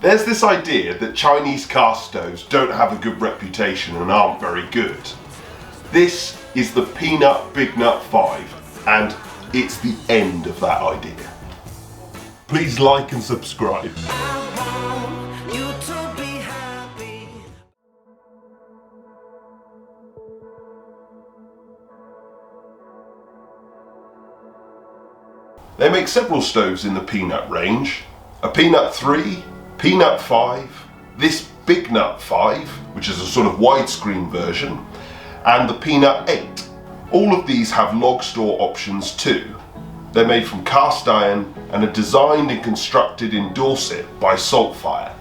There's this idea that Chinese cast stoves don't have a good reputation and aren't very good. This is the Bignut 5, and it's the end of that idea. Please like and subscribe. They make several stoves in the Peanut range. A Peanut 3, Peanut 5, this Bignut 5, which is a sort of widescreen version, and the Peanut 8. All of these have log store options too. They're made from cast iron and are designed and constructed in Dorset by Saltfire.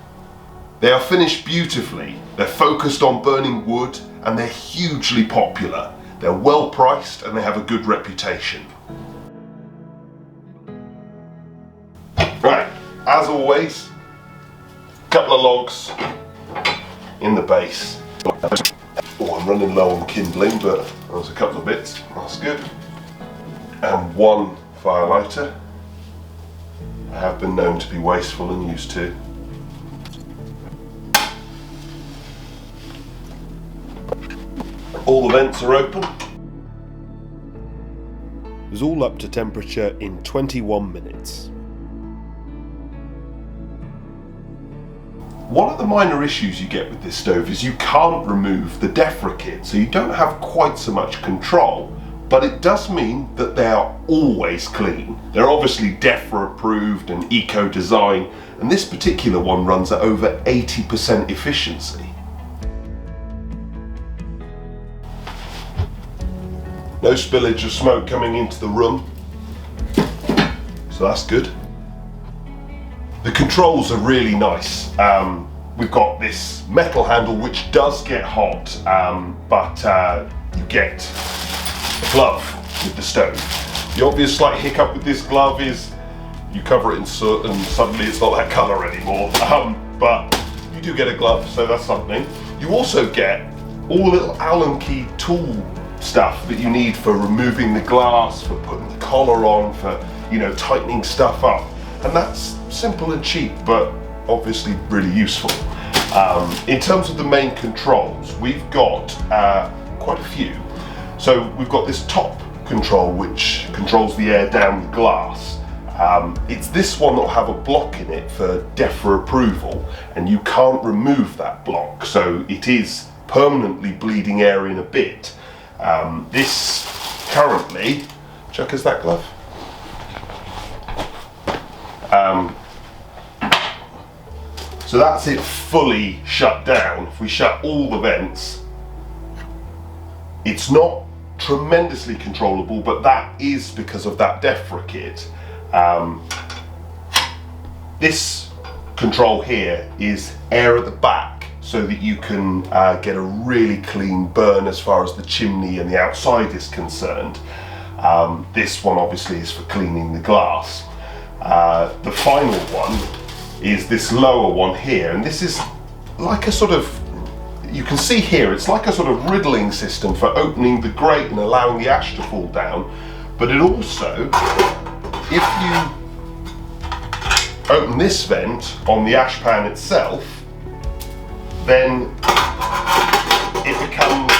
They are finished beautifully, they're focused on burning wood, and they're hugely popular. They're well priced and they have a good reputation. Right, as always, a couple of logs in the base. Oh, I'm running low on kindling, but there's a couple of bits, that's good. And one fire lighter. I have been known to be wasteful and used to. All the vents are open. It was all up to temperature in 21 minutes. One of the minor issues you get with this stove is you can't remove the DEFRA kit, so you don't have quite so much control, but it does mean that they are always clean. They're obviously DEFRA approved and eco-design, and this particular one runs at over 80% efficiency. No spillage of smoke coming into the room, so that's good. The controls are really nice. We've got this metal handle which does get hot, but you get a glove with the stove. The obvious slight hiccup with this glove is you cover it in soot and suddenly it's not that colour anymore. But you do get a glove, so that's something. You also get all the little Allen key tool stuff that you need for removing the glass, for putting the collar on, for tightening stuff up. And that's simple and cheap, but obviously really useful. In terms of the main controls, we've got quite a few. So we've got this top control which controls the air down the glass. It's this one that'll have a block in it for DEFRA approval, and you can't remove that block, so it is permanently bleeding air in a bit. This currently, Chuck, is that glove? So that's it fully shut down. If we shut all the vents, it's not tremendously controllable, but that is because of that DEFRA kit. This control here is air at the back, so that you can get a really clean burn as far as the chimney and the outside is concerned. This one obviously is for cleaning the glass. The final one is this lower one here, and this is like a sort of, you can see here, it's like a sort of riddling system for opening the grate and allowing the ash to fall down. But it also, if you open this vent on the ash pan itself, then it becomes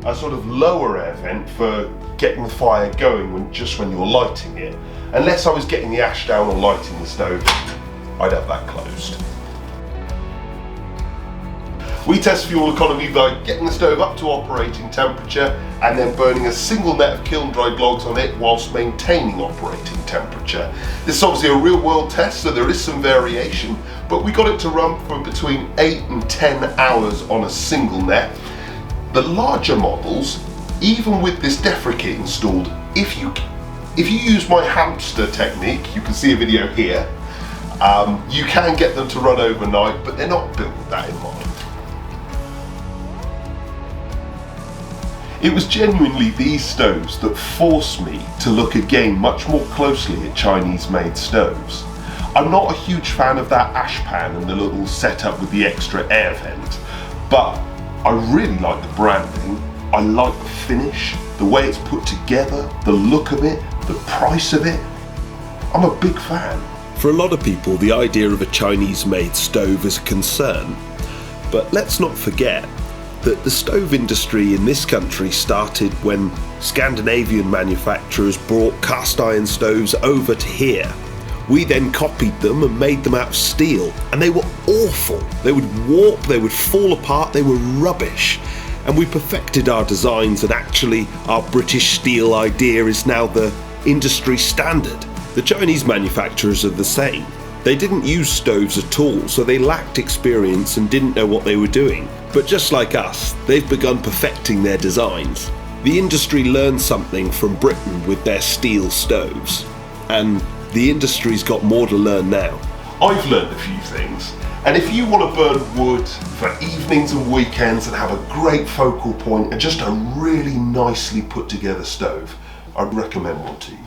a sort of lower air vent for getting the fire going when you're lighting it. Unless I was getting the ash down or lighting the stove, I'd have that closed. We test fuel economy by getting the stove up to operating temperature and then burning a single net of kiln dried logs on it whilst maintaining operating temperature. This is obviously a real world test, so there is some variation, but we got it to run for between 8 and 10 hours on a single net. The larger models, even with this DEFRA kit installed, if you use my hamster technique, you can see a video here, you can get them to run overnight, but they're not built with that in mind. It was genuinely these stoves that forced me to look again much more closely at Chinese made stoves. I'm not a huge fan of that ash pan and the little setup with the extra air vent, but I really like the branding, I like the finish, the way it's put together, the look of it, the price of it. I'm a big fan. For a lot of people, the idea of a Chinese-made stove is a concern. But let's not forget that the stove industry in this country started when Scandinavian manufacturers brought cast iron stoves over to here. We then copied them and made them out of steel, and they were awful. They would warp, they would fall apart, they were rubbish. And we perfected our designs, and actually our British steel idea is now the industry standard. The Chinese manufacturers are the same. They didn't use stoves at all, so they lacked experience and didn't know what they were doing. But just like us, they've begun perfecting their designs. The industry learned something from Britain with their steel stoves, and the industry's got more to learn now. I've learned a few things, and if you want to burn wood for evenings and weekends and have a great focal point and just a really nicely put together stove, I'd recommend one to you.